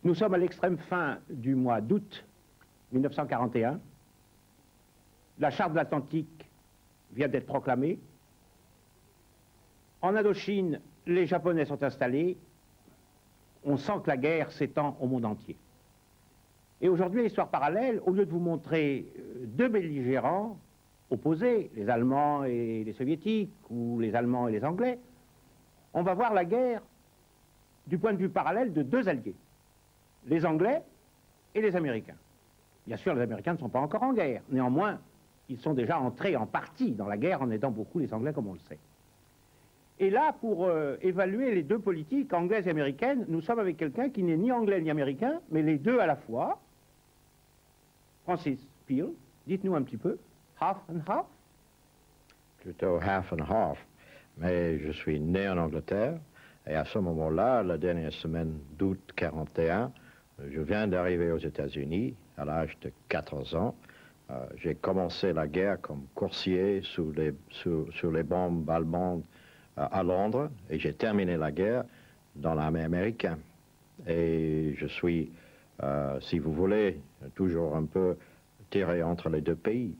Nous sommes à l'extrême fin du mois d'août 1941. La charte de l'Atlantique vient d'être proclamée. En Indochine, les Japonais sont installés. On sent que la guerre s'étend au monde entier. Et aujourd'hui, l'histoire parallèle, au lieu de vous montrer deux belligérants opposés, les Allemands et les Soviétiques, ou les Allemands et les Anglais, on va voir la guerre du point de vue parallèle de deux alliés, les Anglais et les Américains. Bien sûr, les Américains ne sont pas encore en guerre. Néanmoins, ils sont déjà entrés en partie dans la guerre en aidant beaucoup les Anglais, comme on le sait. Et là, pour évaluer les deux politiques, anglaises et américaines, nous sommes avec quelqu'un qui n'est ni anglais ni américain, mais les deux à la fois. Francis Peel, dites-nous un petit peu, half and half? Plutôt half and half, mais je suis né en Angleterre, et à ce moment-là, la dernière semaine d'août 41, je viens d'arriver aux États-Unis à l'âge de 14 ans. J'ai commencé la guerre comme coursier sous les bombes allemandes à Londres, et j'ai terminé la guerre dans l'armée américaine. Et je suis, si vous voulez, toujours un peu tiré entre les deux pays.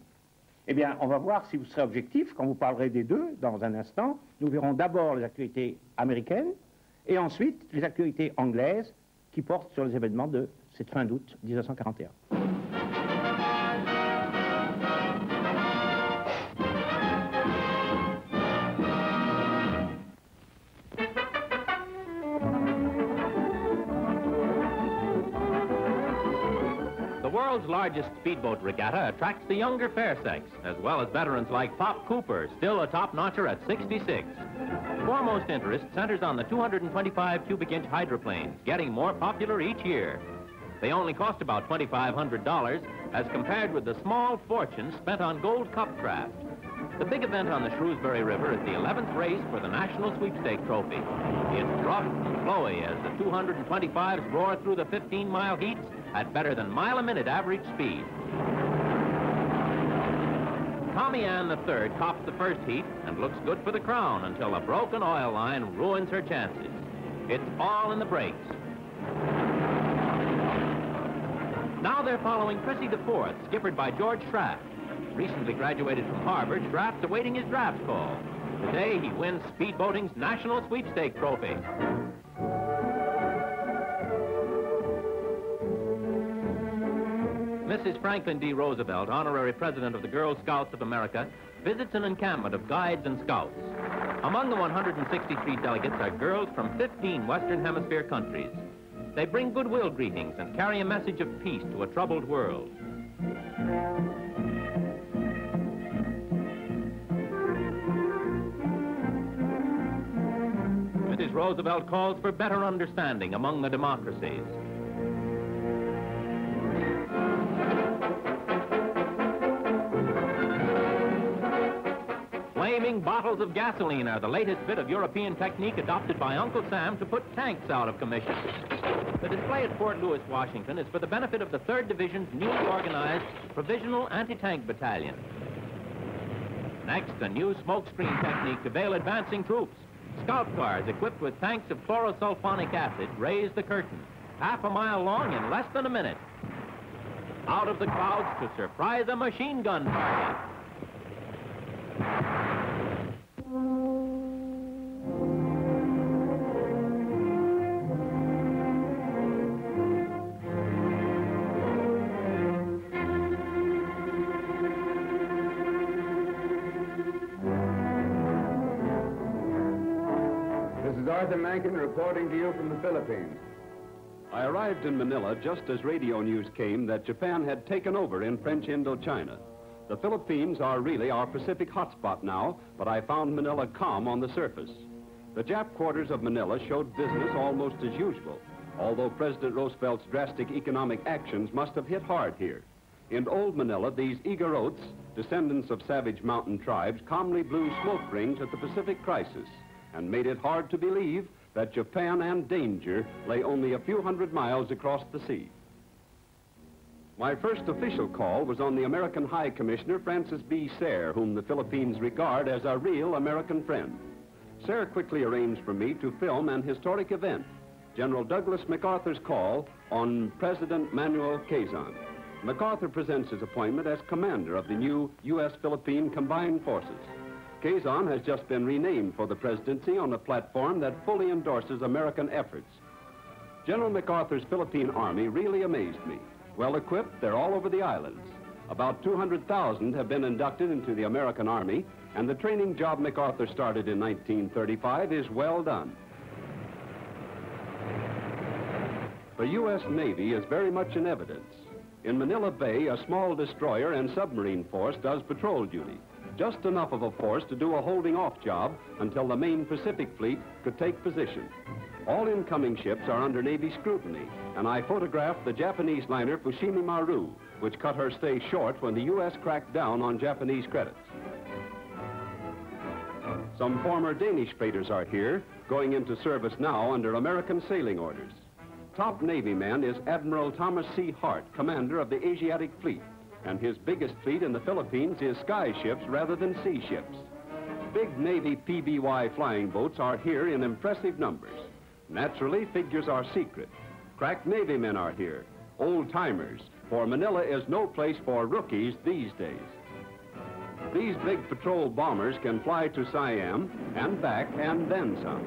Eh bien, on va voir si vous serez objectif quand vous parlerez des deux dans un instant. Nous verrons d'abord les actualités américaines et ensuite les actualités anglaises qui portent sur les événements de cette fin d'août 1941. The world's largest speedboat regatta attracts the younger fair sex, as well as veterans like Pop Cooper, still a top-notcher at 66. Foremost interest centers on the 225 cubic-inch hydroplanes, getting more popular each year. They only cost about $2,500, as compared with the small fortune spent on Gold Cup craft. The big event on the Shrewsbury River is the 11th race for the National Sweepstake Trophy. It's rough and flowy as the 225s roar through the 15-mile heats at better than mile-a-minute average speed. Tommy Ann III tops the first heat and looks good for the crown until a broken oil line ruins her chances. It's all in the brakes. Now they're following Prissy IV, skippered by George Schraft. Recently graduated from Harvard, Schraft's awaiting his draft call. Today he wins speedboating's National Sweepstake Trophy. Mrs. Franklin D. Roosevelt, honorary president of the Girl Scouts of America, visits an encampment of guides and scouts. Among the 163 delegates are girls from 15 Western Hemisphere countries. They bring goodwill greetings and carry a message of peace to a troubled world. Mrs. Roosevelt calls for better understanding among the democracies. Flaming bottles of gasoline are the latest bit of European technique adopted by Uncle Sam to put tanks out of commission. The display at Fort Lewis, Washington is for the benefit of the 3rd Division's newly organized Provisional Anti-Tank Battalion. Next, a new smokescreen technique to veil advancing troops. Scout cars equipped with tanks of chlorosulfonic acid raise the curtain, half a mile long in less than a minute. Out of the clouds to surprise a machine gun party. Reporting to you from the Philippines. I arrived in Manila just as radio news came that Japan had taken over in French Indochina. The Philippines are really our Pacific hotspot now, but I found Manila calm on the surface. The Jap quarters of Manila showed business almost as usual, although President Roosevelt's drastic economic actions must have hit hard here. In old Manila, these eager oats, descendants of savage mountain tribes, calmly blew smoke rings at the Pacific crisis and made it hard to believe that Japan and danger lay only a few hundred miles across the sea. My first official call was on the American High Commissioner, Francis B. Sayre, whom the Philippines regard as a real American friend. Sayre quickly arranged for me to film an historic event. General Douglas MacArthur's call on President Manuel Quezon. MacArthur presents his appointment as commander of the new U.S.-Philippine Combined Forces. Quezon has just been renamed for the presidency on a platform that fully endorses American efforts. General MacArthur's Philippine Army really amazed me. Well equipped, they're all over the islands. About 200,000 have been inducted into the American Army, and the training job MacArthur started in 1935 is well done. The U.S. Navy is very much in evidence. In Manila Bay, a small destroyer and submarine force does patrol duty. Just enough of a force to do a holding off job until the main Pacific Fleet could take position. All incoming ships are under Navy scrutiny, and I photographed the Japanese liner Fushimi Maru, which cut her stay short when the U.S. cracked down on Japanese credits. Some former Danish freighters are here, going into service now under American sailing orders. Top Navy man is Admiral Thomas C. Hart, commander of the Asiatic Fleet, and his biggest fleet in the Philippines is sky ships rather than sea ships. Big Navy PBY flying boats are here in impressive numbers. Naturally, figures are secret. Crack Navy men are here, old-timers, for Manila is no place for rookies these days. These big patrol bombers can fly to Siam and back and then some.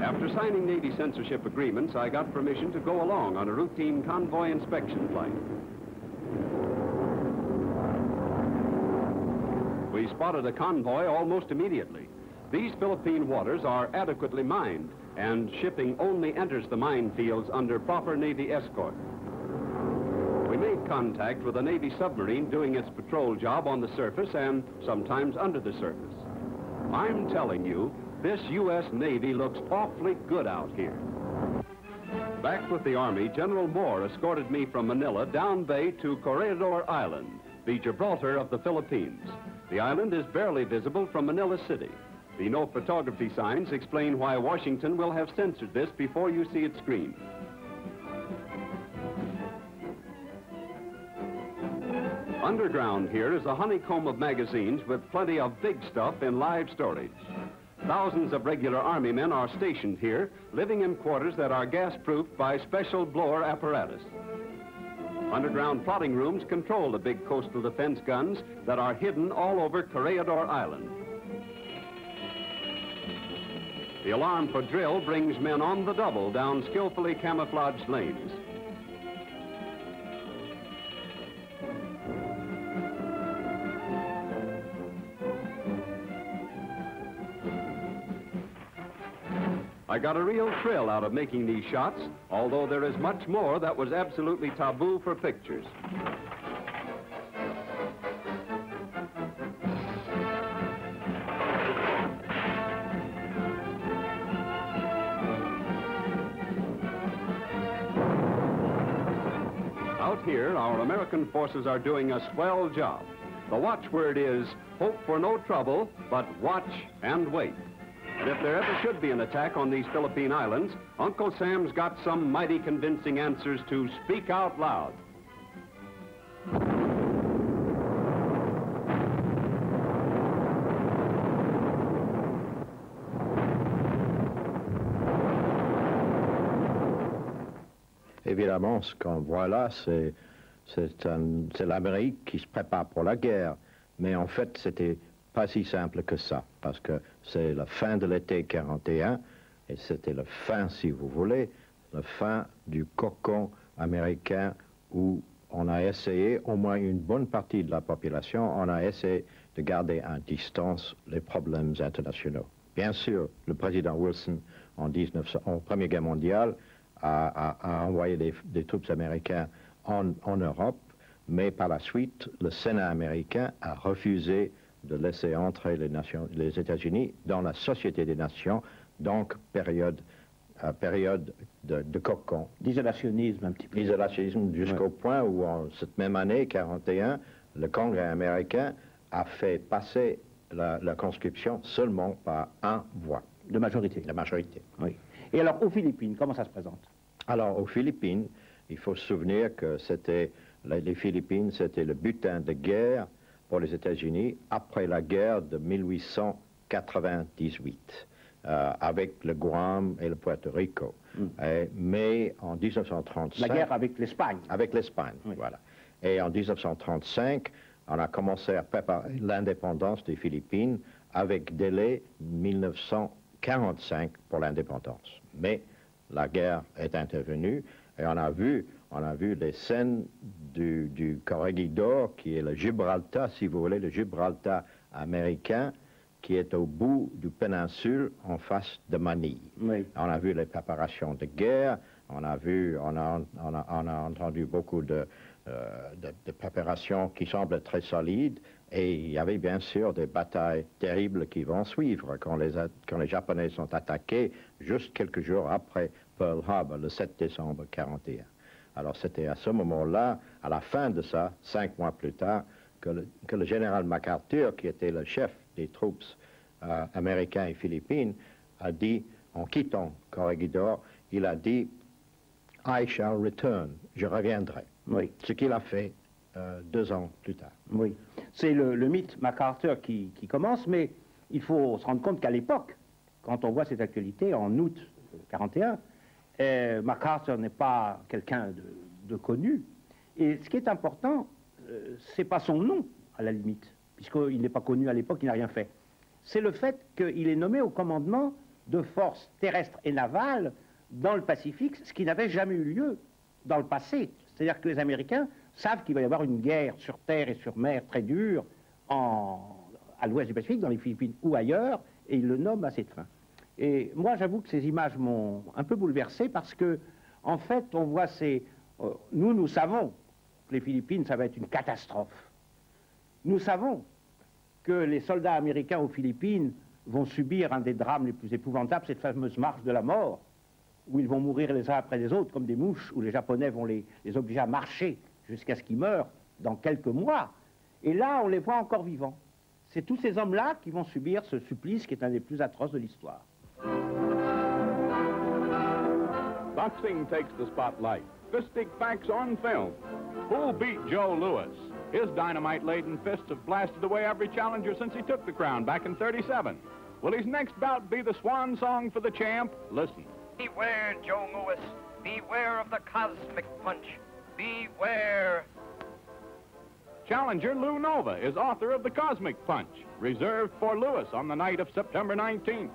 After signing Navy censorship agreements, I got permission to go along on a routine convoy inspection flight. We spotted a convoy almost immediately. These Philippine waters are adequately mined, and shipping only enters the minefields under proper Navy escort. We made contact with a Navy submarine doing its patrol job on the surface and sometimes under the surface. I'm telling you, this U.S. Navy looks awfully good out here. Back with the Army, General Moore escorted me from Manila down bay to Corregidor Island, the Gibraltar of the Philippines. The island is barely visible from Manila City. The no photography signs explain why Washington will have censored this before you see it screened. Underground here is a honeycomb of magazines with plenty of big stuff in live storage. Thousands of regular Army men are stationed here, living in quarters that are gas-proofed by special blower apparatus. Underground plotting rooms control the big coastal defense guns that are hidden all over Corregidor Island. The alarm for drill brings men on the double down skillfully camouflaged lanes. I got a real thrill out of making these shots, although there is much more that was absolutely taboo for pictures. Out here, our American forces are doing a swell job. The watchword is, hope for no trouble, but watch and wait. And if there ever should be an attack on these Philippine islands, Uncle Sam's got some mighty convincing answers to speak out loud. Évidemment, ce qu'on voit là, c'est l'Amérique qui se prépare pour la guerre. Mais en fait, c'était pas si simple que ça, parce que c'est la fin de l'été 41, et c'était la fin, si vous voulez, la fin du cocon américain où on a essayé, au moins une bonne partie de la population, on a essayé de garder à distance les problèmes internationaux. Bien sûr, le président Wilson, en Première Guerre mondiale, a envoyé des troupes américaines en Europe, mais par la suite, le Sénat américain a refusé de laisser entrer les États-Unis dans la Société des Nations, donc période de cocon. D'isolationnisme un petit peu. Isolationnisme jusqu'au point où, en cette même année, 41, le Congrès américain a fait passer la conscription seulement par un voix. De majorité. De majorité. Oui. Et alors, aux Philippines, comment ça se présente? Alors, aux Philippines, il faut se souvenir que les Philippines, c'était le butin de guerre pour les États-Unis après la guerre de 1898, avec le Guam et le Puerto Rico. Mais en 1935... La guerre avec l'Espagne. Avec l'Espagne, oui. Voilà. Et en 1935, on a commencé à préparer l'indépendance des Philippines avec délai 1945 pour l'indépendance. Mais la guerre est intervenue et on a vu les scènes du Corregidor, qui est le Gibraltar, si vous voulez, le Gibraltar américain, qui est au bout du péninsule en face de Manille. Oui. On a vu les préparations de guerre, on a entendu beaucoup de préparations qui semblent très solides, et il y avait bien sûr des batailles terribles qui vont suivre quand les Japonais sont attaqués juste quelques jours après Pearl Harbor, le 7 décembre 1941. Alors c'était à ce moment-là, à la fin de ça, 5 mois plus tard, que le général MacArthur, qui était le chef des troupes américaines et philippines, a dit, en quittant Corregidor, il a dit « I shall return », je reviendrai. Oui. Ce qu'il a fait 2 ans plus tard. Oui, c'est le mythe MacArthur qui commence, mais il faut se rendre compte qu'à l'époque, quand on voit cette actualité, en août 1941, MacArthur n'est pas quelqu'un de connu. Et ce qui est important, c'est pas son nom, à la limite, puisqu'il n'est pas connu à l'époque, il n'a rien fait. C'est le fait qu'il est nommé au commandement de forces terrestres et navales dans le Pacifique, ce qui n'avait jamais eu lieu dans le passé. C'est-à-dire que les Américains savent qu'il va y avoir une guerre sur terre et sur mer très dure à l'ouest du Pacifique, dans les Philippines ou ailleurs, et ils le nomment à cette fin. Et moi, j'avoue que ces images m'ont un peu bouleversé parce que, en fait, on voit nous savons que les Philippines, ça va être une catastrophe. Nous savons que les soldats américains aux Philippines vont subir un des drames les plus épouvantables, cette fameuse marche de la mort, où ils vont mourir les uns après les autres comme des mouches, où les Japonais vont les obliger à marcher jusqu'à ce qu'ils meurent dans quelques mois. Et là, on les voit encore vivants. C'est tous ces hommes-là qui vont subir ce supplice qui est un des plus atroces de l'histoire. Boxing takes the spotlight. Fistic facts on film. Who'll beat Joe Louis? His dynamite-laden fists have blasted away every challenger since he took the crown back in '37. Will his next bout be the swan song for the champ? Listen. Beware, Joe Louis. Beware of the cosmic punch. Beware. Challenger Lou Nova is author of The Cosmic Punch, reserved for Louis on the night of September 19th.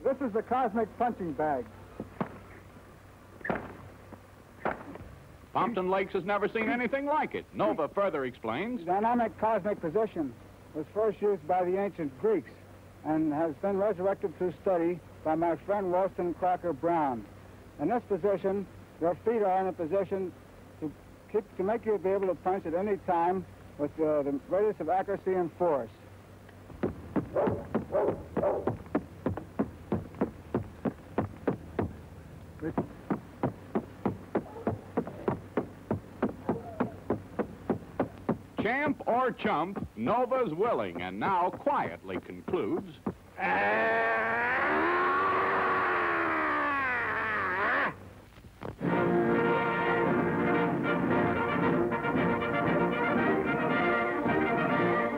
This is the cosmic punching bag. Pompton Lakes has never seen anything like it. Nova further explains. Dynamic cosmic position was first used by the ancient Greeks and has been resurrected through study by my friend Wollstonecracker Brown. In this position, your feet are in a position to make you be able to punch at any time with the greatest of accuracy and force. Champ or chump, Nova's willing and now quietly concludes.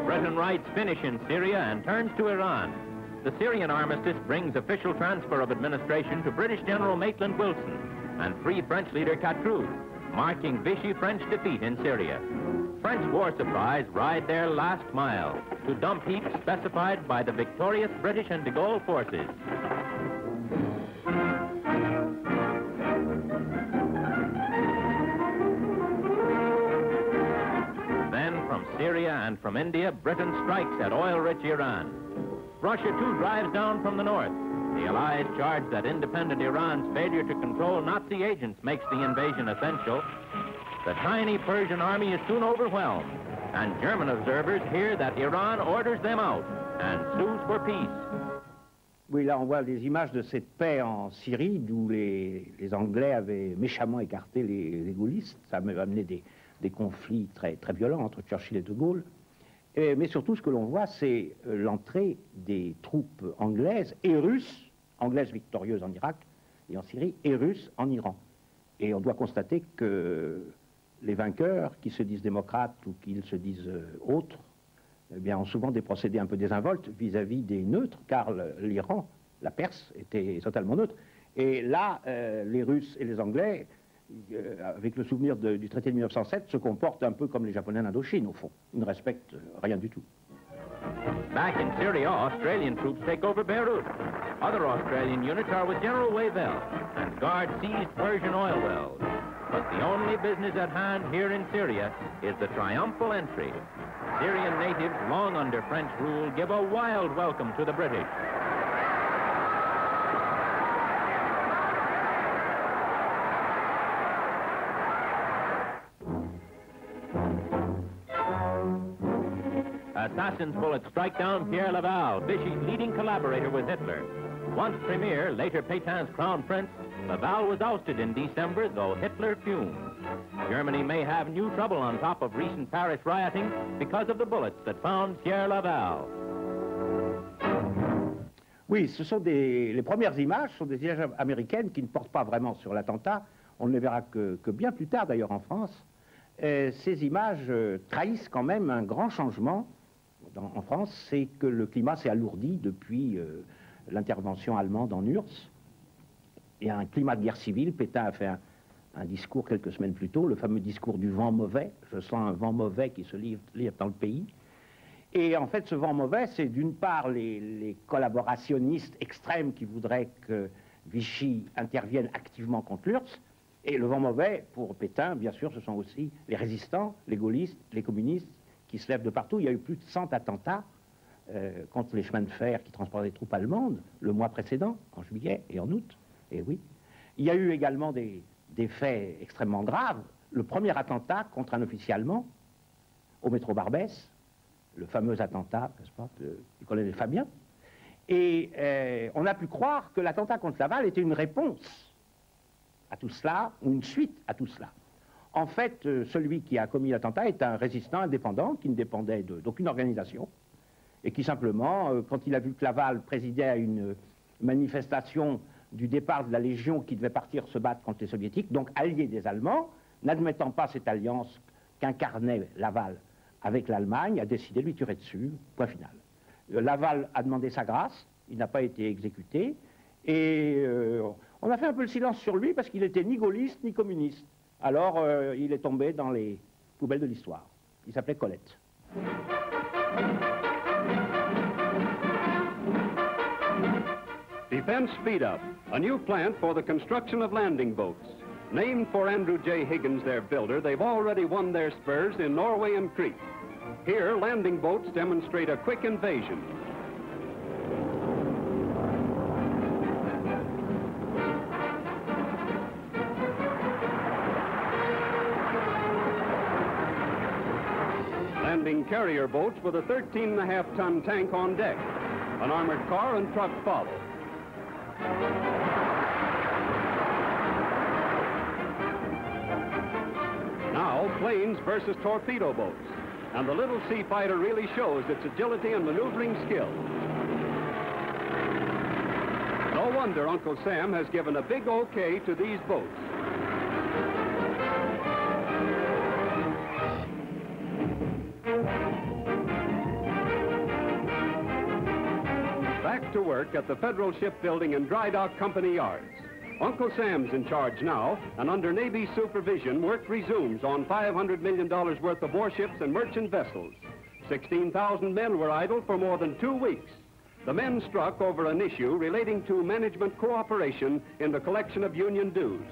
Britain writes finish in Syria and turns to Iran. The Syrian armistice brings official transfer of administration to British General Maitland Wilson and Free French leader Catroux, marking Vichy French defeat in Syria. French war supplies ride their last mile to dump heaps specified by the victorious British and de Gaulle forces. Then from Syria and from India, Britain strikes at oil-rich Iran. Russia, too, drives down from the north. The Allies charge that independent Iran's failure to control Nazi agents makes the invasion essential. The tiny Persian army is soon overwhelmed, and German observers hear that Iran orders them out and sues for peace. Oui, là on voit des images de cette paix en Syrie, d'où les Anglais avaient méchamment écarté les gaullistes. Ça a amené des conflits très, très violents entre Churchill et de Gaulle. Mais surtout, ce que l'on voit, c'est l'entrée des troupes anglaises et russes, anglaises victorieuses en Irak et en Syrie, et russes en Iran. Et on doit constater que les vainqueurs, qui se disent démocrates ou qu'ils se disent autres, eh bien, ont souvent des procédés un peu désinvoltes vis-à-vis des neutres, car l'Iran, la Perse, était totalement neutre. Et là, les Russes et les Anglais, avec le souvenir du traité de 1907, se comportent un peu comme les Japonais en Indochine, au fond. Ils ne respectent rien du tout. Back in Syria, Australian troops take over Beirut. Other Australian units are with General Wavell and guard seized Persian oil wells. But the only business at hand here in Syria is the triumphal entry. Syrian natives, long under French rule, give a wild welcome to the British. Assassin's bullets strike down Pierre Laval, Vichy's leading collaborator with Hitler. Once premier, later Pétain's crown prince, Laval was ousted in December, though Hitler fumed. Germany may have new trouble on top of recent Paris rioting because of the bullets that found Pierre Laval. Oui, ce sont les premières images sont des images américaines qui ne portent pas vraiment sur l'attentat. On ne les verra que bien plus tard, d'ailleurs, en France. Ces images trahissent quand même un grand changement en France, c'est que le climat s'est alourdi depuis l'intervention allemande en URSS. Il y a un climat de guerre civile. Pétain a fait un discours quelques semaines plus tôt, le fameux discours du vent mauvais. Je sens un vent mauvais qui se livre dans le pays. Et en fait, ce vent mauvais, c'est d'une part les collaborationnistes extrêmes qui voudraient que Vichy intervienne activement contre l'URSS. Et le vent mauvais, pour Pétain, bien sûr, ce sont aussi les résistants, les gaullistes, les communistes, qui se lèvent de partout. Il y a eu plus de 100 attentats contre les chemins de fer qui transportaient des troupes allemandes le mois précédent, en juillet et en août. Et oui. Il y a eu également des faits extrêmement graves. Le premier attentat contre un officier allemand au métro Barbès, le fameux attentat, n'est-ce pas, du colonel Fabien. Et on a pu croire que l'attentat contre Laval était une réponse à tout cela, ou une suite à tout cela. En fait, celui qui a commis l'attentat est un résistant indépendant qui ne dépendait d'aucune organisation et qui simplement, quand il a vu que Laval présidait à une manifestation du départ de la Légion qui devait partir se battre contre les Soviétiques, donc allié des Allemands, n'admettant pas cette alliance qu'incarnait Laval avec l'Allemagne, a décidé de lui tirer dessus, point final. Laval a demandé sa grâce, il n'a pas été exécuté, et on a fait un peu le silence sur lui parce qu'il n'était ni gaulliste ni communiste. Alors il est tombé dans les poubelles de l'histoire. Il s'appelait Colette. Defense Speed Up, a new plant for the construction of landing boats. Named for Andrew J. Higgins, their builder, they've already won their spurs in Norway and Crete. Here, landing boats demonstrate a quick invasion. Landing carrier boats with a 13.5-ton tank on deck. An armored car and truck follow. Now, planes versus torpedo boats. And the little sea fighter really shows its agility and maneuvering skill. No wonder Uncle Sam has given a big okay to these boats. Back to work at the Federal Shipbuilding and Dry Dock Company yards. Uncle Sam's in charge now, and under Navy supervision, work resumes on $500 million worth of warships and merchant vessels. 16,000 men were idle for more than 2 weeks. The men struck over an issue relating to management cooperation in the collection of union dues.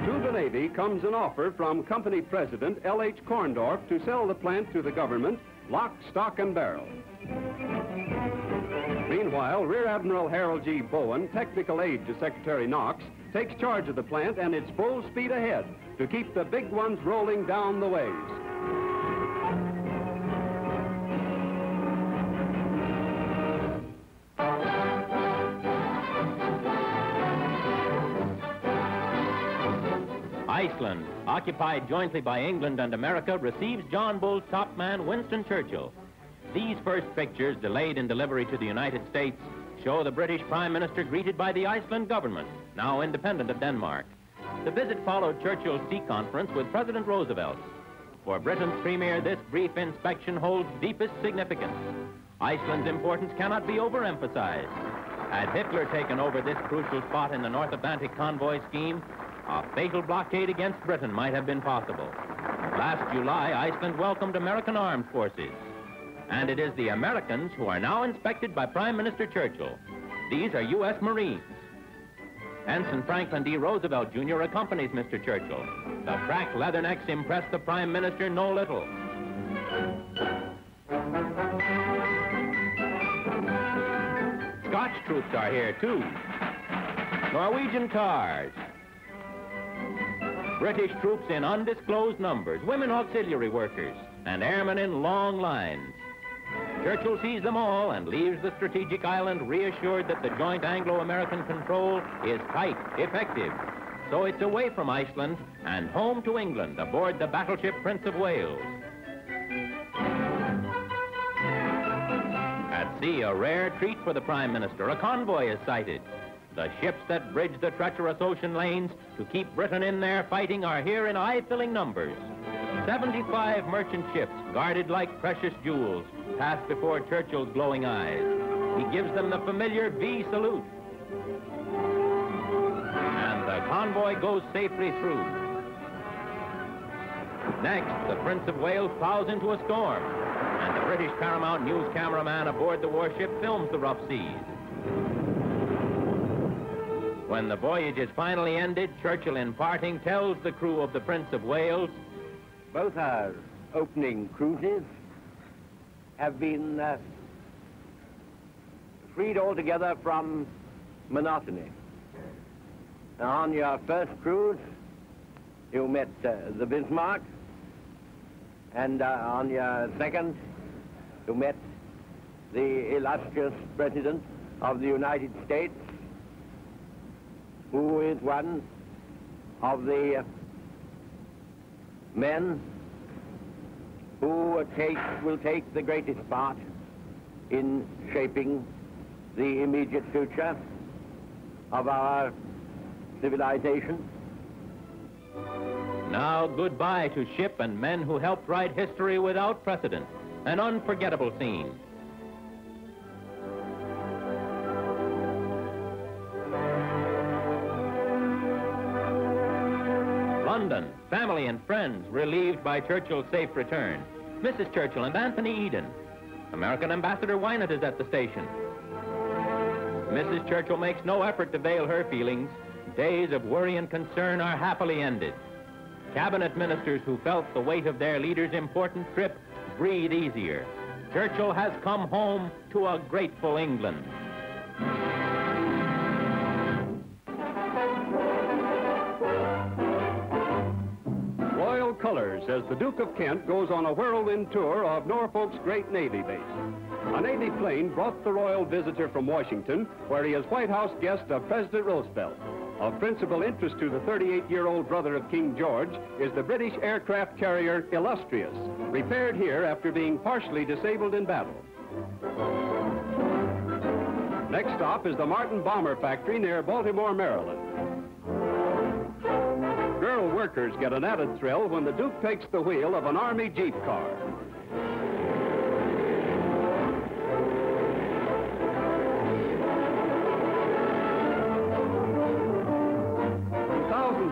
To the Navy comes an offer from company president L.H. Korndorf to sell the plant to the government, lock, stock, and barrel. Meanwhile, Rear Admiral Harold G. Bowen, technical aide to Secretary Knox, takes charge of the plant and it's full speed ahead to keep the big ones rolling down the ways. Iceland, occupied jointly by England and America, receives John Bull's top man, Winston Churchill. These first pictures, delayed in delivery to the United States, show the British Prime Minister greeted by the Iceland government, now independent of Denmark. The visit followed Churchill's sea conference with President Roosevelt. For Britain's premier, this brief inspection holds deepest significance. Iceland's importance cannot be overemphasized. Had Hitler taken over this crucial spot in the North Atlantic convoy scheme, a fatal blockade against Britain might have been possible. Last July, Iceland welcomed American armed forces. And it is the Americans who are now inspected by Prime Minister Churchill. These are U.S. Marines. Ensign Franklin D. Roosevelt, Jr. accompanies Mr. Churchill. The crack leathernecks impress the Prime Minister no little. Scotch troops are here, too. Norwegian cars. British troops in undisclosed numbers, women auxiliary workers, and airmen in long lines. Churchill sees them all and leaves the strategic island reassured that the joint Anglo-American control is tight, effective. So it's away from Iceland and home to England aboard the battleship Prince of Wales. At sea, a rare treat for the Prime Minister, a convoy is sighted. The ships that bridge the treacherous ocean lanes to keep Britain in there fighting are here in eye-filling numbers. 75 merchant ships, guarded like precious jewels, pass before Churchill's glowing eyes. He gives them the familiar V salute. And the convoy goes safely through. Next, the Prince of Wales plows into a storm, and the British Paramount News cameraman aboard the warship films the rough seas. When the voyage is finally ended, Churchill, in parting, tells the crew of the Prince of Wales, both our opening cruises have been freed altogether from monotony. Now, on your first cruise, you met the Bismarck, and on your second, you met the illustrious President of the United States, who is one of the men who will take the greatest part in shaping the immediate future of our civilization. Now goodbye to ship and men who helped write history without precedent, an unforgettable scene. London, family and friends relieved by Churchill's safe return. Mrs. Churchill and Anthony Eden. American Ambassador Wynant is at the station. Mrs. Churchill makes no effort to veil her feelings. Days of worry and concern are happily ended. Cabinet ministers who felt the weight of their leader's important trip breathe easier. Churchill has come home to a grateful England. Royal colors as the Duke of Kent goes on a whirlwind tour of Norfolk's great Navy base. A Navy plane brought the royal visitor from Washington, where he is White House guest of President Roosevelt. Of principal interest to the 38-year-old brother of King George is the British aircraft carrier Illustrious, repaired here after being partially disabled in battle. Next stop is the Martin Bomber Factory near Baltimore, Maryland. Girl workers get an added thrill when the Duke takes the wheel of an Army Jeep car.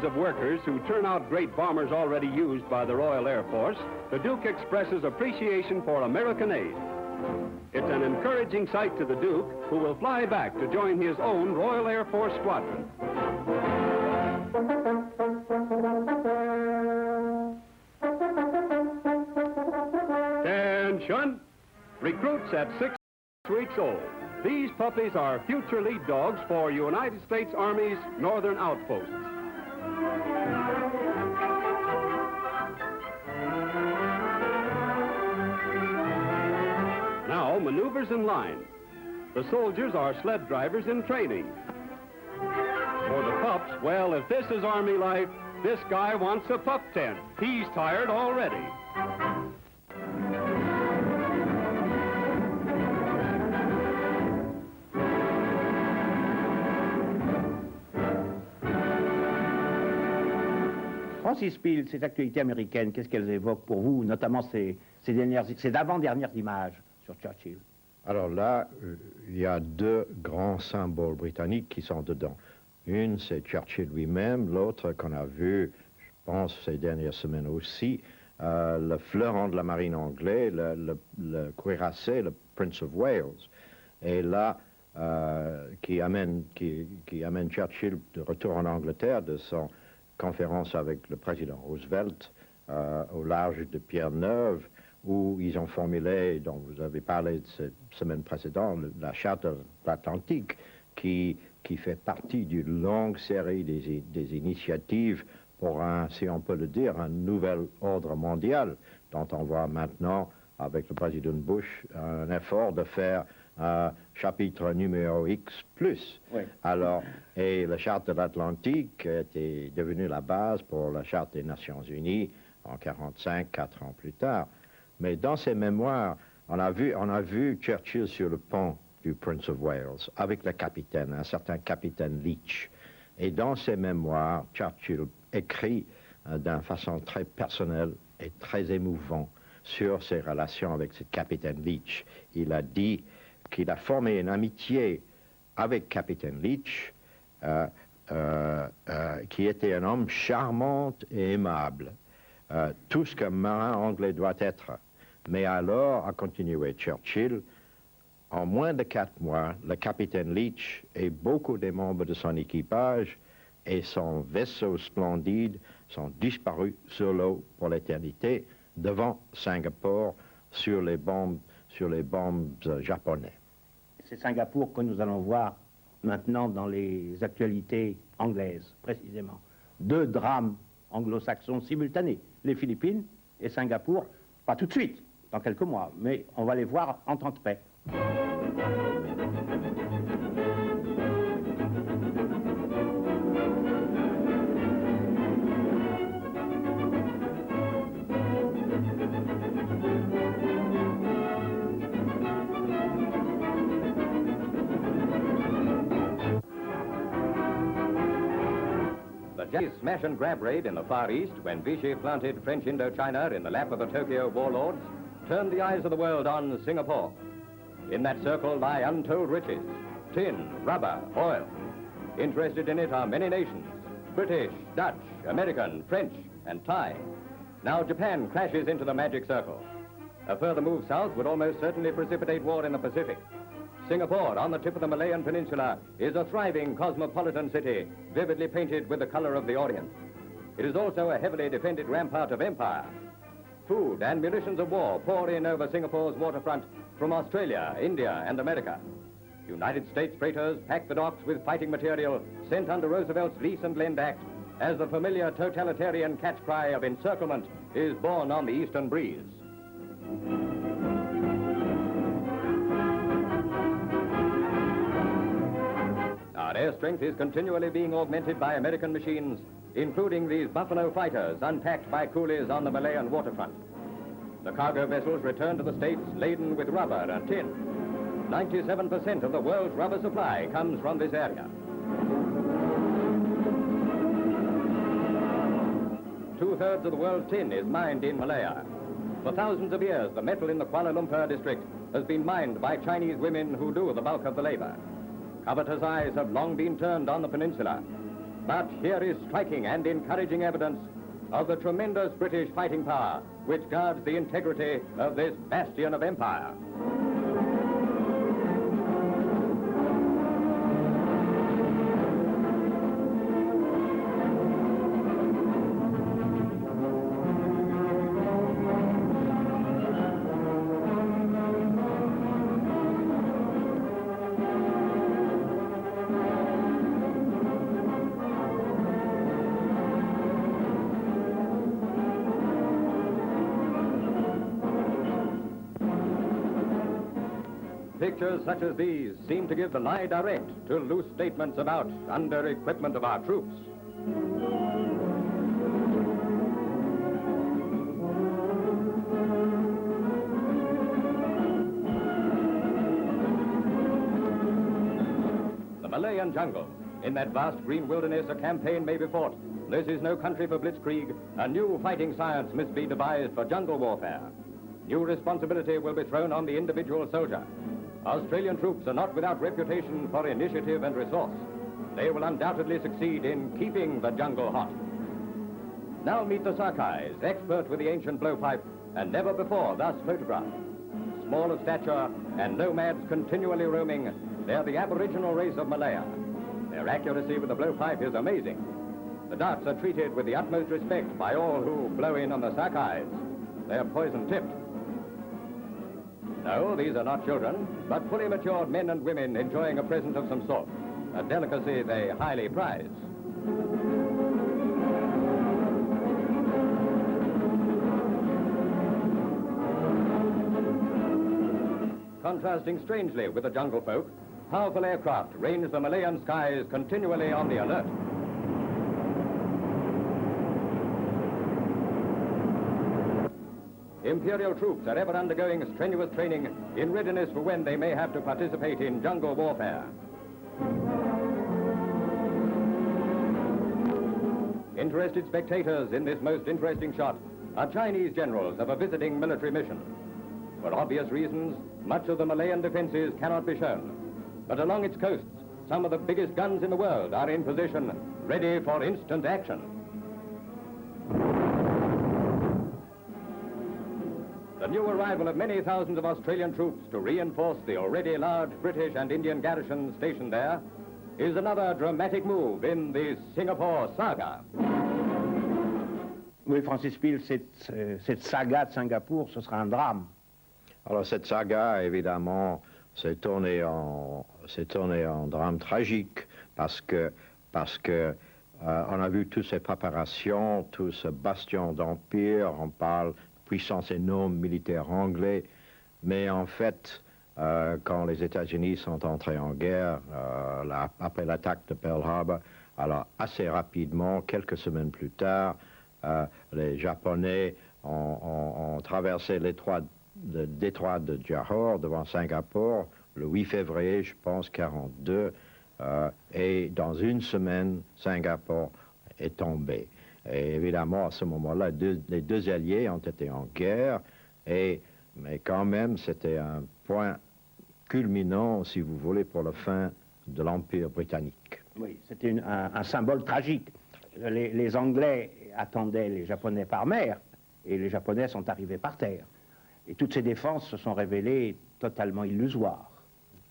Of workers who turn out great bombers already used by the Royal Air Force, the Duke expresses appreciation for American aid. It's an encouraging sight to the Duke, who will fly back to join his own Royal Air Force squadron. Attention! Recruits at 6 weeks old. These puppies are future lead dogs for United States Army's northern outposts. Now, maneuvers in line. The soldiers are sled drivers in training. For the pups, well, if this is Army life, this guy wants a pup tent. He's tired already. Francis Peel, ces actualités américaines, qu'est-ce qu'elles évoquent pour vous, notamment ces d'avant-dernières images sur Churchill? Alors là, il y a deux grands symboles britanniques qui sont dedans. Une, c'est Churchill lui-même, l'autre qu'on a vu, je pense, ces dernières semaines aussi, le fleuron de la marine anglaise, le cuirassé, le Prince of Wales. Et là, qui amène Churchill de retour en Angleterre de son conférence avec le président Roosevelt au large de Pierre-Neuve, où ils ont formulé, dont vous avez parlé de cette semaine précédente, la charte de l'Atlantique, qui fait partie d'une longue série des initiatives pour un, si on peut le dire, un nouvel ordre mondial, dont on voit maintenant, avec le président Bush, un effort de faire un chapitre numéro X+. Oui. Alors, et la charte de l'Atlantique était devenue la base pour la charte des Nations Unies en 1945, 4 ans plus tard. Mais dans ses mémoires, on a vu Churchill sur le pont du Prince of Wales avec le capitaine, un certain capitaine Leach. Et dans ses mémoires, Churchill écrit d'une façon très personnelle et très émouvante sur ses relations avec ce capitaine Leach. Il a dit qu'il a formé une amitié avec capitaine Leach, qui était un homme charmant et aimable. Tout ce qu'un marin anglais doit être. Mais alors, a continué Churchill, en moins de 4 mois, le capitaine Leach et beaucoup des membres de son équipage et son vaisseau splendide sont disparus sur l'eau pour l'éternité devant Singapour sur les bombes japonais. C'est Singapour que nous allons voir maintenant dans les actualités anglaises, précisément. 2 drames anglo-saxons simultanés, les Philippines et Singapour, pas tout de suite, dans quelques mois, mais on va les voir en temps de paix. The smash and grab raid in the Far East, when Vichy planted French Indochina in the lap of the Tokyo warlords, turned the eyes of the world on Singapore. In that circle lie untold riches: tin, rubber, oil. Interested in it are many nations: British, Dutch, American, French, and Thai. Now Japan crashes into the magic circle. A further move south would almost certainly precipitate war in the Pacific. Singapore, on the tip of the Malayan Peninsula, is a thriving cosmopolitan city, vividly painted with the color of the Orient. It is also a heavily defended rampart of empire. Food and munitions of war pour in over Singapore's waterfront from Australia, India, and America. United States freighters pack the docks with fighting material sent under Roosevelt's Lease and Lend Act, as the familiar totalitarian catch cry of encirclement is borne on the eastern breeze. Our air strength is continually being augmented by American machines, including these Buffalo fighters unpacked by coolies on the Malayan waterfront. The cargo vessels return to the States laden with rubber and tin. 97% of the world's rubber supply comes from this area. 2/3 of the world's tin is mined in Malaya. For thousands of years, the metal in the Kuala Lumpur district has been mined by Chinese women who do the bulk of the labor. Covetous eyes have long been turned on the peninsula. But here is striking and encouraging evidence of the tremendous British fighting power which guards the integrity of this bastion of empire. Pictures such as these seem to give the lie direct to loose statements about under-equipment of our troops. The Malayan jungle. In that vast green wilderness, a campaign may be fought. This is no country for blitzkrieg. A new fighting science must be devised for jungle warfare. New responsibility will be thrown on the individual soldier. Australian troops are not without reputation for initiative and resource. They will undoubtedly succeed in keeping the jungle hot. Now meet the Sakais, expert with the ancient blowpipe, and never before thus photographed. Small of stature and nomads continually roaming, they're the aboriginal race of Malaya. Their accuracy with the blowpipe is amazing. The darts are treated with the utmost respect by all who blow in on the Sakais. They're poison-tipped. No, these are not children, but fully matured men and women enjoying a present of some sort, a delicacy they highly prize. Contrasting strangely with the jungle folk, powerful aircraft range the Malayan skies continually on the alert. Imperial troops are ever undergoing strenuous training in readiness for when they may have to participate in jungle warfare. Interested spectators in this most interesting shot are Chinese generals of a visiting military mission. For obvious reasons, much of the Malayan defenses cannot be shown. But along its coasts, some of the biggest guns in the world are in position, ready for instant action. The new arrival of many thousands of Australian troops to reinforce the already large British and Indian garrisons stationed there is another dramatic move in the Singapore saga. Oui, Francis Peel, cette saga de Singapour, ce sera un drame. Alors cette saga, évidemment, s'est tournée en drame tragique parce que on a vu toutes ces préparations, tout ce bastion d'empire, on parle puissance énorme militaire anglais, mais en fait, quand les États-Unis sont entrés en guerre, après l'attaque de Pearl Harbor, alors assez rapidement, quelques semaines plus tard, les Japonais ont traversé le détroit de Johor devant Singapour, le 8 février, je pense, 1942, et dans une semaine, Singapour est tombé. Et évidemment, à ce moment-là, les deux alliés ont été en guerre, mais quand même, c'était un point culminant, si vous voulez, pour la fin de l'Empire britannique. Oui, c'était un symbole tragique. Les Anglais attendaient les Japonais par mer, et les Japonais sont arrivés par terre. Et toutes ces défenses se sont révélées totalement illusoires.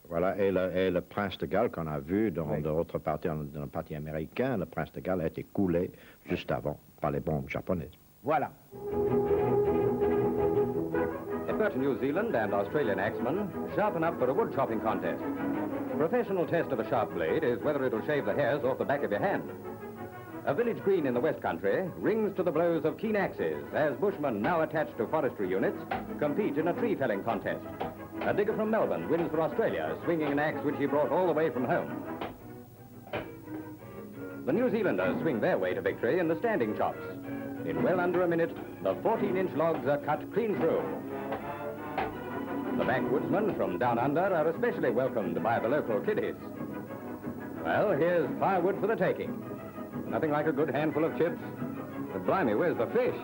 Voilà, et le prince de Galles qu'on a vu dans l'autre partie, dans le parti américain, le prince de Galles a été coulé juste avant par les bombes japonaises. Voilà. Expert New Zealand and Australian axemen sharpen up for a wood chopping contest. A professional test of a sharp blade is whether it'll shave the hairs off the back of your hand. A village green in the West Country rings to the blows of keen axes as bushmen now attached to forestry units compete in a tree felling contest. A digger from Melbourne wins for Australia, swinging an axe which he brought all the way from home. The New Zealanders swing their way to victory in the standing chops. In well under a minute, the 14-inch logs are cut clean through. The backwoodsmen from down under are especially welcomed by the local kiddies. Well, here's firewood for the taking. Nothing like a good handful of chips. But blimey, where's the fish?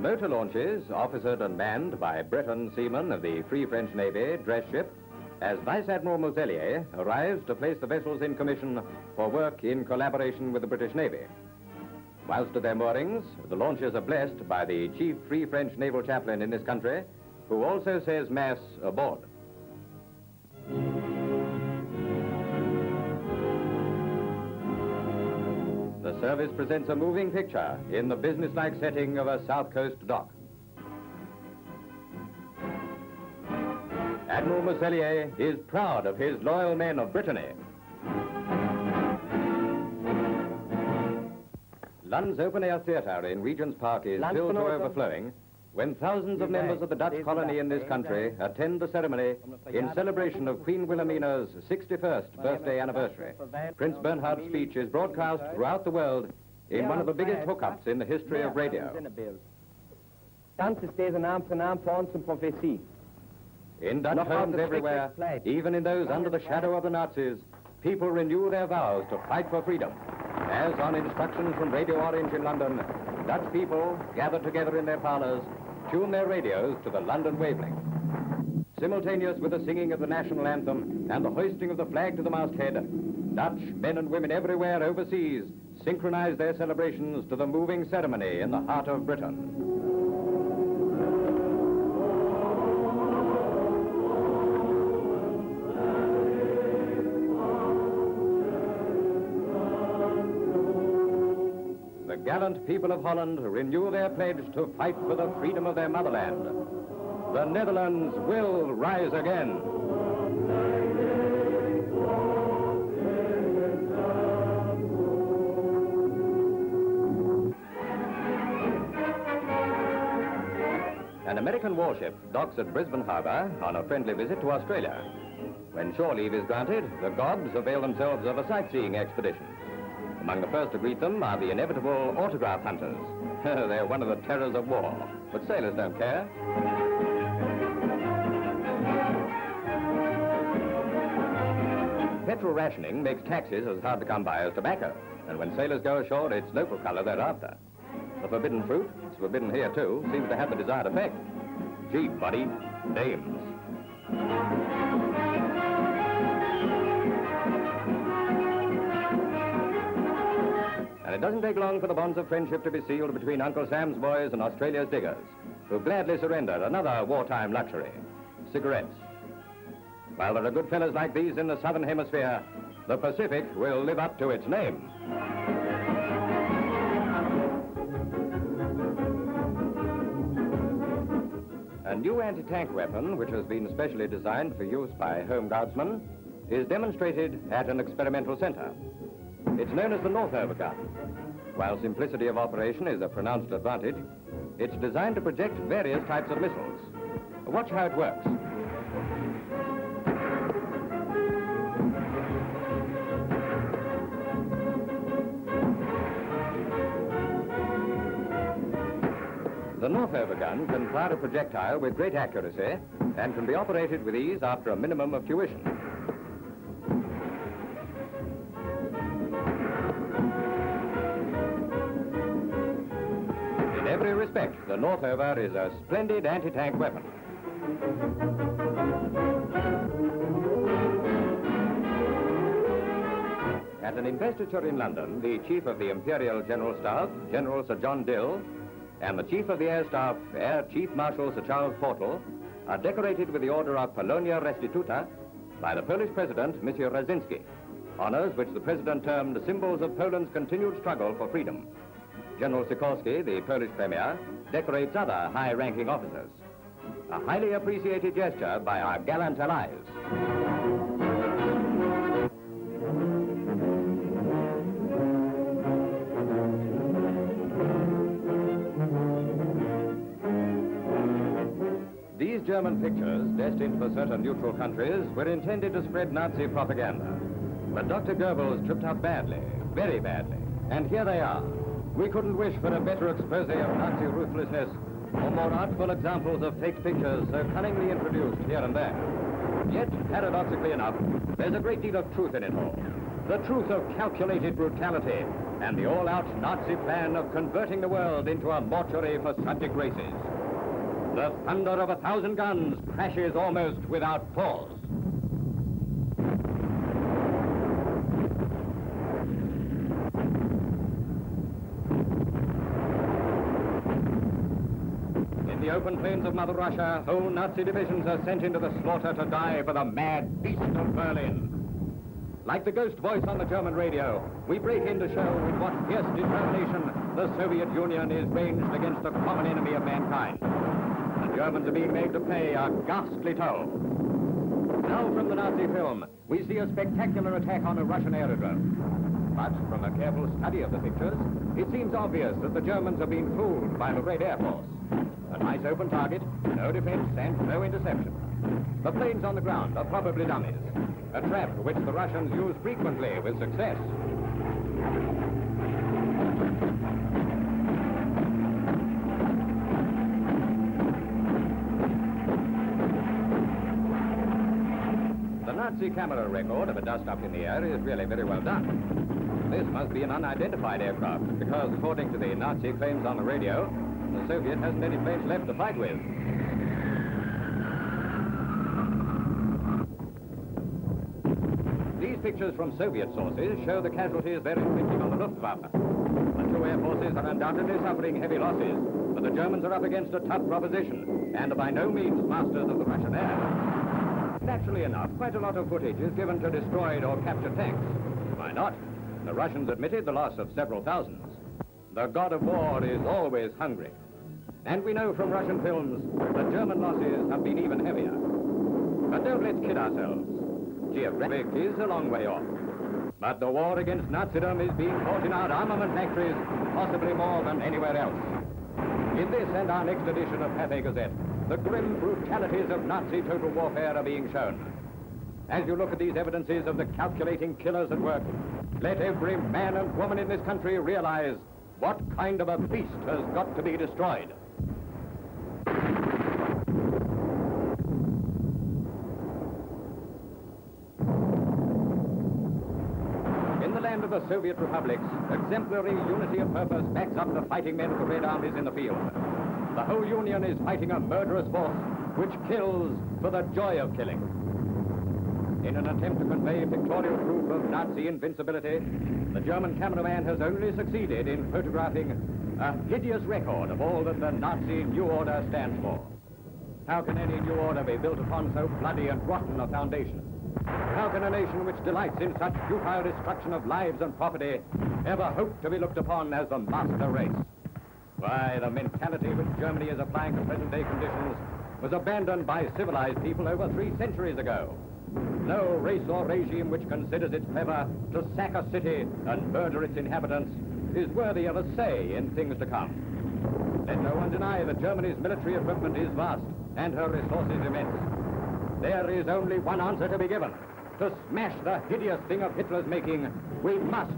Motor launches, officered and manned by Breton seamen of the Free French Navy, dress ship, as Vice Admiral Moselier arrives to place the vessels in commission for work in collaboration with the British Navy. Whilst at their moorings, the launches are blessed by the chief Free French naval chaplain in this country, who also says Mass aboard. The service presents a moving picture in the businesslike setting of a South Coast dock. Admiral Moselier is proud of his loyal men of Brittany. London's open-air theatre in Regent's Park is filled to overflowing when thousands of members of the Dutch colony in this country attend the ceremony in celebration of Queen Wilhelmina's 61st birthday anniversary. Prince Bernhard's speech is broadcast throughout the world in one of the biggest hookups in the history of radio. In Dutch homes everywhere, even in those under the shadow of the Nazis, people renew their vows to fight for freedom. As on instructions from Radio Orange in London, Dutch people gather together in their parlors tune their radios to the London wavelength. Simultaneous with the singing of the national anthem and the hoisting of the flag to the masthead, Dutch men and women everywhere overseas synchronize their celebrations to the moving ceremony in the heart of Britain. The gallant people of Holland renew their pledge to fight for the freedom of their motherland. The Netherlands will rise again. An American warship docks at Brisbane Harbour on a friendly visit to Australia. When shore leave is granted, the Gobs avail themselves of a sightseeing expedition. Among the first to greet them are the inevitable autograph hunters. They're one of the terrors of war, but sailors don't care. Petrol rationing makes taxis as hard to come by as tobacco, and when sailors go ashore, it's local colour they're after. The forbidden fruit, it's forbidden here too, seems to have the desired effect. Gee, buddy, dames. And it doesn't take long for the bonds of friendship to be sealed between Uncle Sam's boys and Australia's diggers, who gladly surrender another wartime luxury, cigarettes. While there are good fellows like these in the Southern Hemisphere, the Pacific will live up to its name. A new anti-tank weapon, which has been specially designed for use by home guardsmen, is demonstrated at an experimental center. It's known as the Northover gun. While simplicity of operation is a pronounced advantage, it's designed to project various types of missiles. Watch how it works. The Northover gun can fire a projectile with great accuracy and can be operated with ease after a minimum of tuition. In every respect, the Northover is a splendid anti-tank weapon. At an investiture in London, the Chief of the Imperial General Staff, General Sir John Dill, and the Chief of the Air Staff, Air Chief Marshal Sir Charles Portal, are decorated with the Order of Polonia Restituta by the Polish President, Monsieur Razinski, honors which the President termed symbols of Poland's continued struggle for freedom. General Sikorski, the Polish Premier, decorates other high-ranking officers. A highly appreciated gesture by our gallant allies. These German pictures, destined for certain neutral countries, were intended to spread Nazi propaganda. But Dr. Goebbels tripped up badly, very badly. And here they are. We couldn't wish for a better expose of Nazi ruthlessness or more artful examples of fake pictures so cunningly introduced here and there. Yet, paradoxically enough, there's a great deal of truth in it all. The truth of calculated brutality and the all-out Nazi plan of converting the world into a mortuary for subject races. The thunder of 1,000 guns crashes almost without pause. In the open plains of Mother Russia, whole Nazi divisions are sent into the slaughter to die for the mad beast of Berlin. Like the ghost voice on the German radio, we break in to show with what fierce determination the Soviet Union is ranged against the common enemy of mankind. The Germans are being made to pay a ghastly toll. Now from the Nazi film, we see a spectacular attack on a Russian aerodrome. But from a careful study of the pictures, it seems obvious that the Germans are being fooled by the Red Air Force. A nice open target, no defense and no interception. The planes on the ground are probably dummies. A trap which the Russians use frequently with success. The Nazi camera record of a dust-up in the air is really very well done. This must be an unidentified aircraft, because according to the Nazi claims on the radio, The Soviet hasn't any planes left to fight with. These pictures from Soviet sources show the casualties they're inflicting on the Luftwaffe. The two air forces are undoubtedly suffering heavy losses, but the Germans are up against a tough proposition and are by no means masters of the Russian air. Naturally enough, quite a lot of footage is given to destroyed or captured tanks. Why not? The Russians admitted the loss of several thousands. The god of war is always hungry. And we know from Russian films that German losses have been even heavier. But don't let's kid ourselves. Geographic is a long way off. But the war against Nazism is being fought in our armament factories, possibly more than anywhere else. In this and our next edition of Pathé Gazette, the grim brutalities of Nazi total warfare are being shown. As you look at these evidences of the calculating killers at work, let every man and woman in this country realize what kind of a beast has got to be destroyed. In the land of the Soviet republics, exemplary unity of purpose backs up the fighting men of the Red Armies in the field. The whole Union is fighting a murderous force which kills for the joy of killing. In an attempt to convey pictorial proof of Nazi invincibility, the German cameraman has only succeeded in photographing a hideous record of all that the Nazi New Order stands for. How can any new order be built upon so bloody and rotten a foundation? How can a nation which delights in such futile destruction of lives and property ever hope to be looked upon as the master race? Why, the mentality which Germany is applying to present-day conditions was abandoned by civilized people over 3 centuries ago. No race or regime which considers it clever to sack a city and murder its inhabitants is worthy of a say in things to come. Let no one deny that Germany's military equipment is vast and her resources immense. There is only one answer to be given. To smash the hideous thing of Hitler's making, we must,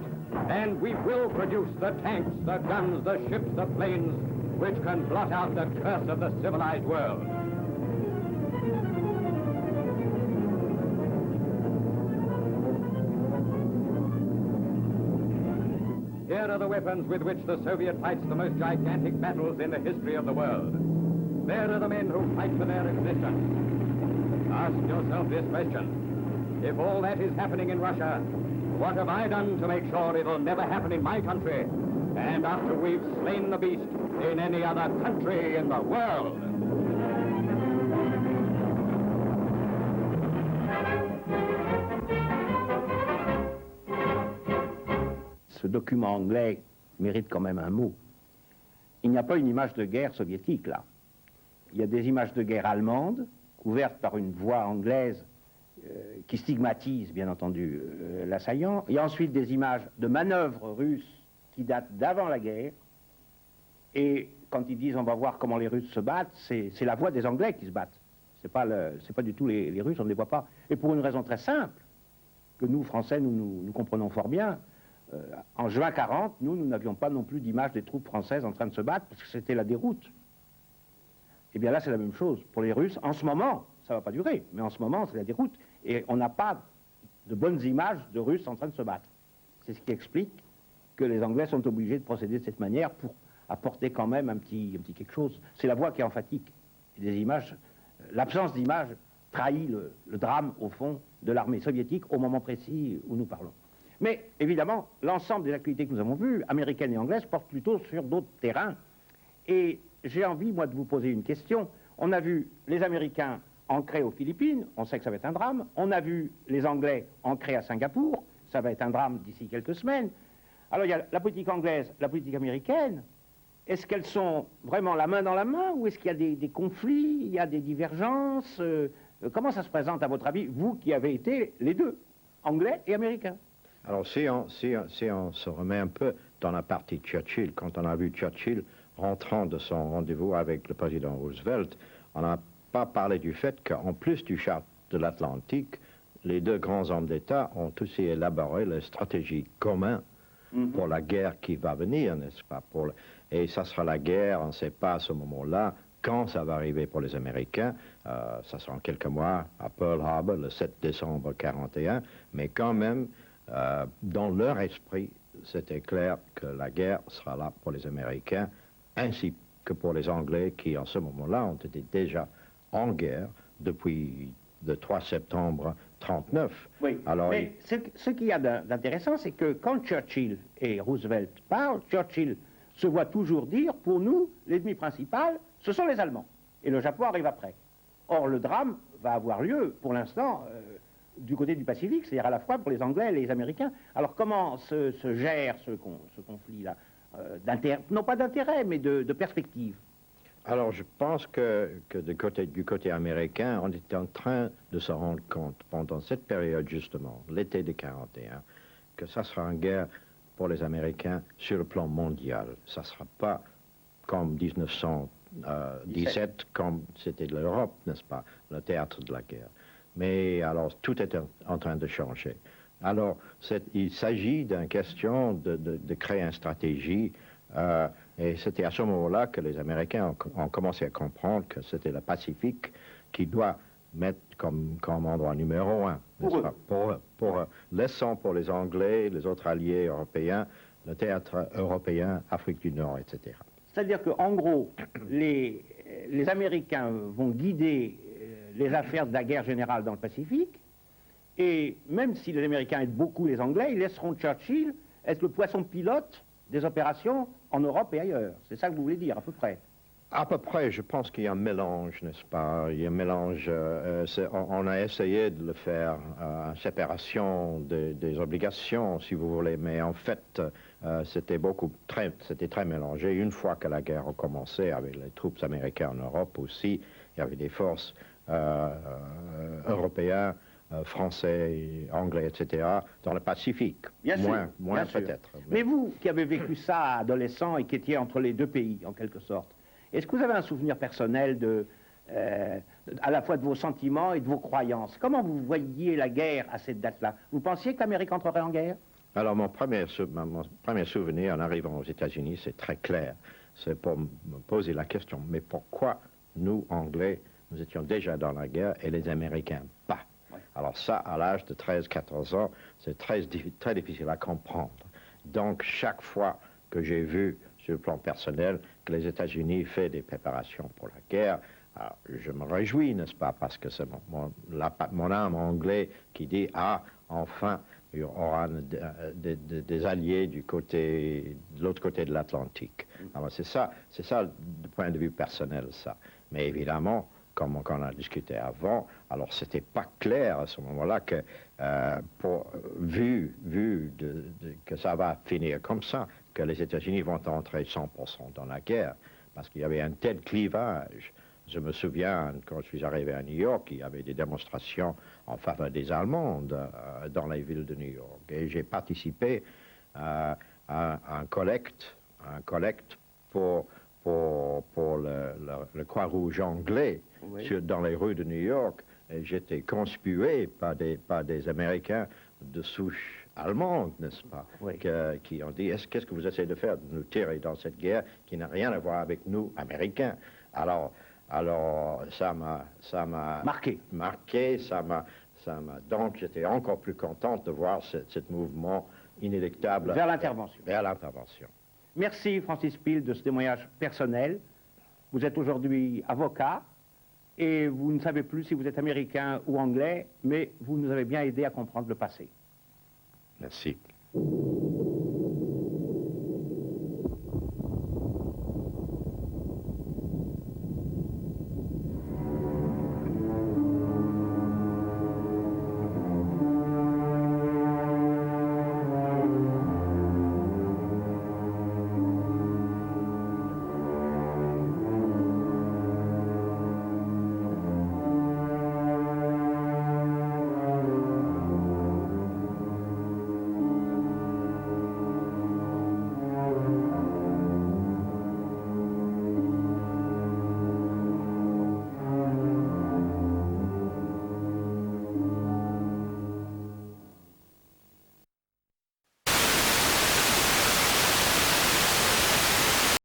and we will produce the tanks, the guns, the ships, the planes, which can blot out the curse of the civilized world. Here are the weapons with which the Soviet fights the most gigantic battles in the history of the world. There are the men who fight for their existence. Ask yourself this question. If all that is happening in Russia, what have I done to make sure it'll never happen in my country, and after we've slain the beast, in any other country in the world? Ce document anglais mérite quand même un mot. Il n'y a pas une image de guerre soviétique, là. Il y a des images de guerre allemandes, couvertes par une voix anglaise qui stigmatise, bien entendu, l'assaillant. Il y a ensuite des images de manœuvres russes qui datent d'avant la guerre. Et quand ils disent « on va voir comment les Russes se battent », c'est la voix des Anglais qui se battent. C'est pas du tout les Russes, on ne les voit pas. Et pour une raison très simple, que nous, Français, nous comprenons fort bien. En juin 40, nous n'avions pas non plus d'image des troupes françaises en train de se battre, parce que c'était la déroute. Eh bien là, c'est la même chose. Pour les Russes, en ce moment, ça ne va pas durer, mais en ce moment, c'est la déroute. Et on n'a pas de bonnes images de Russes en train de se battre. C'est ce qui explique que les Anglais sont obligés de procéder de cette manière pour apporter quand même un petit quelque chose. C'est la voix qui est emphatique. Et des images, l'absence d'images trahit le drame, au fond, de l'armée soviétique au moment précis où nous parlons. Mais évidemment, l'ensemble des actualités que nous avons vues, américaines et anglaises, portent plutôt sur d'autres terrains. Et j'ai envie, moi, de vous poser une question. On a vu les Américains ancrés aux Philippines, on sait que ça va être un drame. On a vu les Anglais ancrés à Singapour, ça va être un drame d'ici quelques semaines. Alors il y a la politique anglaise, la politique américaine. Est-ce qu'elles sont vraiment la main dans la main, ou est-ce qu'il y a des conflits, il y a des divergences? Comment ça se présente à votre avis, vous qui avez été les deux, anglais et américains? Alors si on se remet un peu dans la partie Churchill, quand on a vu Churchill rentrant de son rendez-vous avec le président Roosevelt, on n'a pas parlé du fait qu'en plus du charte de l'Atlantique, les deux grands hommes d'État ont aussi élaboré les stratégies communes pour la guerre qui va venir, n'est-ce pas? Et ça sera la guerre, on ne sait pas à ce moment-là quand ça va arriver pour les Américains. Ça sera en quelques mois à Pearl Harbor, le 7 décembre 1941, mais quand même, dans leur esprit, c'était clair que la guerre sera là pour les Américains, ainsi que pour les Anglais qui, en ce moment-là, ont été déjà en guerre depuis le 3 septembre 1939. Oui, alors, mais ce qu'il y a d'intéressant, c'est que quand Churchill et Roosevelt parlent, Churchill se voit toujours dire, pour nous, l'ennemi principal, ce sont les Allemands. Et le Japon arrive après. Or, le drame va avoir lieu, pour l'instant, du côté du Pacifique, c'est-à-dire à la fois pour les Anglais et les Américains. Alors, comment se gère ce conflit-là, non pas d'intérêt, mais de perspective? Alors, je pense que du côté américain, on était en train de se rendre compte, pendant cette période, justement, l'été de 1941, que ça sera une guerre pour les Américains sur le plan mondial. Ça ne sera pas comme 1917, comme c'était l'Europe, n'est-ce pas, le théâtre de la guerre. Mais alors, tout est en train de changer. Alors, il s'agit d'une question de créer une stratégie, et c'était à ce moment-là que les Américains ont commencé à comprendre que c'était le Pacifique qui doit mettre comme endroit numéro 1, n'est-ce pas, laissant pour les Anglais, les autres alliés européens, le théâtre européen, Afrique du Nord, etc. C'est-à-dire qu'en gros, les Américains vont guider les affaires de la guerre générale dans le Pacifique, et même si les Américains aident beaucoup les Anglais, ils laisseront Churchill être le poisson pilote des opérations en Europe et ailleurs. C'est ça que vous voulez dire, à peu près? À peu près, je pense qu'il y a un mélange, n'est-ce pas? Il y a un mélange, on a essayé de le faire, séparation des obligations, si vous voulez, mais en fait, c'était très mélangé. Une fois que la guerre a commencé, avec les troupes américaines en Europe aussi, il y avait des forces européennes, français, anglais, etc., dans le Pacifique. Moins peut-être. Mais vous, qui avez vécu ça adolescent et qui étiez entre les deux pays, en quelque sorte, est-ce que vous avez un souvenir personnel à la fois de vos sentiments et de vos croyances? Comment vous voyiez la guerre à cette date-là? Vous pensiez que l'Amérique entrerait en guerre? Alors, mon premier souvenir en arrivant aux États-Unis, c'est très clair. C'est pour me poser la question, mais pourquoi nous, Anglais, nous étions déjà dans la guerre et les Américains pas? Alors ça, à l'âge de 13-14 ans, c'est très difficile à comprendre. Donc, chaque fois que j'ai vu, sur le plan personnel, que les États-Unis font des préparations pour la guerre, alors, je me réjouis, n'est-ce pas, parce que c'est mon âme anglais qui dit, ah, enfin, il y aura des alliés de l'autre côté de l'Atlantique. Alors c'est ça du point de vue personnel, ça. Mais évidemment, comme on a discuté avant, alors c'était pas clair à ce moment-là que, vu que ça va finir comme ça, que les États-Unis vont entrer 100% dans la guerre, parce qu'il y avait un tel clivage. Je me souviens, quand je suis arrivé à New York, il y avait des démonstrations en faveur des Allemands dans les villes de New York. Et j'ai participé à un collecte pour le Croix-Rouge anglais, oui, dans les rues de New York. Et j'étais conspué par des Américains de souche allemande, n'est-ce pas, oui, qui ont dit, qu'est-ce que vous essayez de faire, de nous tirer dans cette guerre qui n'a rien à voir avec nous, Américains? Alors ça m'a marqué, donc j'étais encore plus contente de voir ce mouvement inéluctable vers l'intervention. Merci Francis Peel de ce témoignage personnel. Vous êtes aujourd'hui avocat et vous ne savez plus si vous êtes américain ou anglais, mais vous nous avez bien aidé à comprendre le passé. Merci.